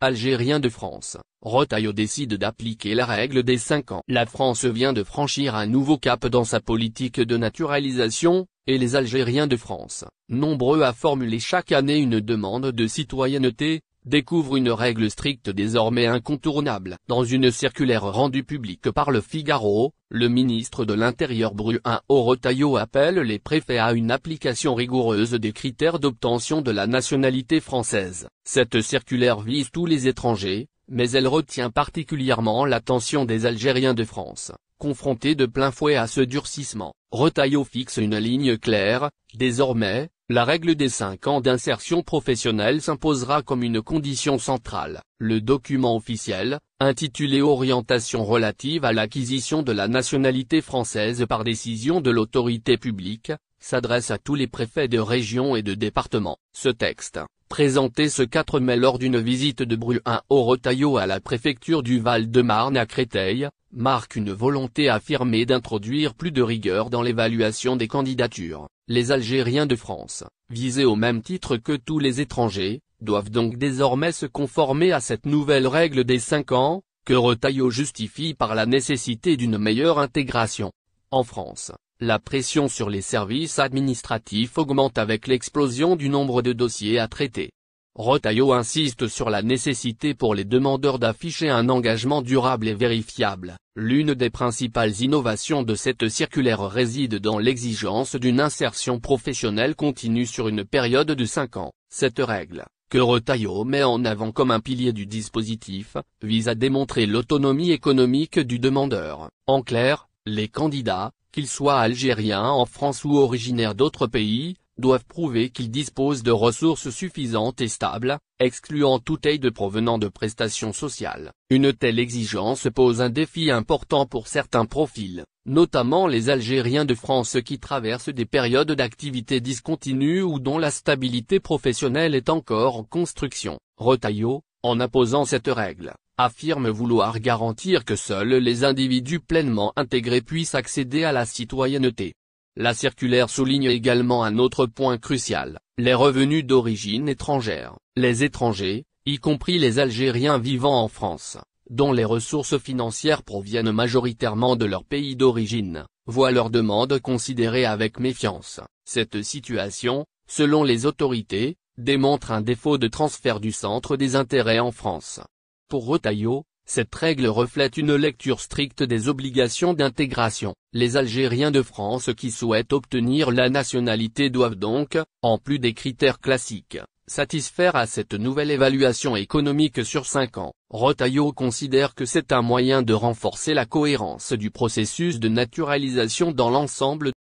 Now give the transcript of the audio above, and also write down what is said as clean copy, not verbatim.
algérien de France, Retailleau décide d'appliquer la règle des 5 ans. La France vient de franchir un nouveau cap dans sa politique de naturalisation, et les Algériens de France, nombreux à formuler chaque année une demande de citoyenneté, découvrent une règle stricte désormais incontournable. Dans une circulaire rendue publique par Le Figaro, le ministre de l'Intérieur Bruno Retailleau appelle les préfets à une application rigoureuse des critères d'obtention de la nationalité française. Cette circulaire vise tous les étrangers, mais elle retient particulièrement l'attention des Algériens de France, confrontés de plein fouet à ce durcissement. Retailleau fixe une ligne claire: désormais, la règle des 5 ans d'insertion professionnelle s'imposera comme une condition centrale. Le document officiel, intitulé Orientation relative à l'acquisition de la nationalité française par décision de l'autorité publique, s'adresse à tous les préfets de région et de département. Ce texte, présenté ce 4 mai lors d'une visite de Bruno Retailleau à la préfecture du Val-de-Marne à Créteil, marque une volonté affirmée d'introduire plus de rigueur dans l'évaluation des candidatures. Les Algériens de France, visés au même titre que tous les étrangers, doivent donc désormais se conformer à cette nouvelle règle des 5 ans, que Retailleau justifie par la nécessité d'une meilleure intégration. En France, la pression sur les services administratifs augmente avec l'explosion du nombre de dossiers à traiter. Retailleau insiste sur la nécessité pour les demandeurs d'afficher un engagement durable et vérifiable. L'une des principales innovations de cette circulaire réside dans l'exigence d'une insertion professionnelle continue sur une période de 5 ans. Cette règle, que Retailleau met en avant comme un pilier du dispositif, vise à démontrer l'autonomie économique du demandeur. En clair, les candidats, qu'ils soient algériens en France ou originaires d'autres pays, doivent prouver qu'ils disposent de ressources suffisantes et stables, excluant toute aide provenant de prestations sociales. Une telle exigence pose un défi important pour certains profils, notamment les Algériens de France qui traversent des périodes d'activité discontinue ou dont la stabilité professionnelle est encore en construction. Retailleau, en imposant cette règle, affirme vouloir garantir que seuls les individus pleinement intégrés puissent accéder à la citoyenneté. La circulaire souligne également un autre point crucial: les revenus d'origine étrangère. Les étrangers, y compris les Algériens vivant en France, dont les ressources financières proviennent majoritairement de leur pays d'origine, voient leur demande considérée avec méfiance. Cette situation, selon les autorités, démontre un défaut de transfert du centre des intérêts en France. Pour Retailleau, cette règle reflète une lecture stricte des obligations d'intégration. Les Algériens de France qui souhaitent obtenir la nationalité doivent donc, en plus des critères classiques, satisfaire à cette nouvelle évaluation économique sur 5 ans. Retailleau considère que c'est un moyen de renforcer la cohérence du processus de naturalisation dans l'ensemble.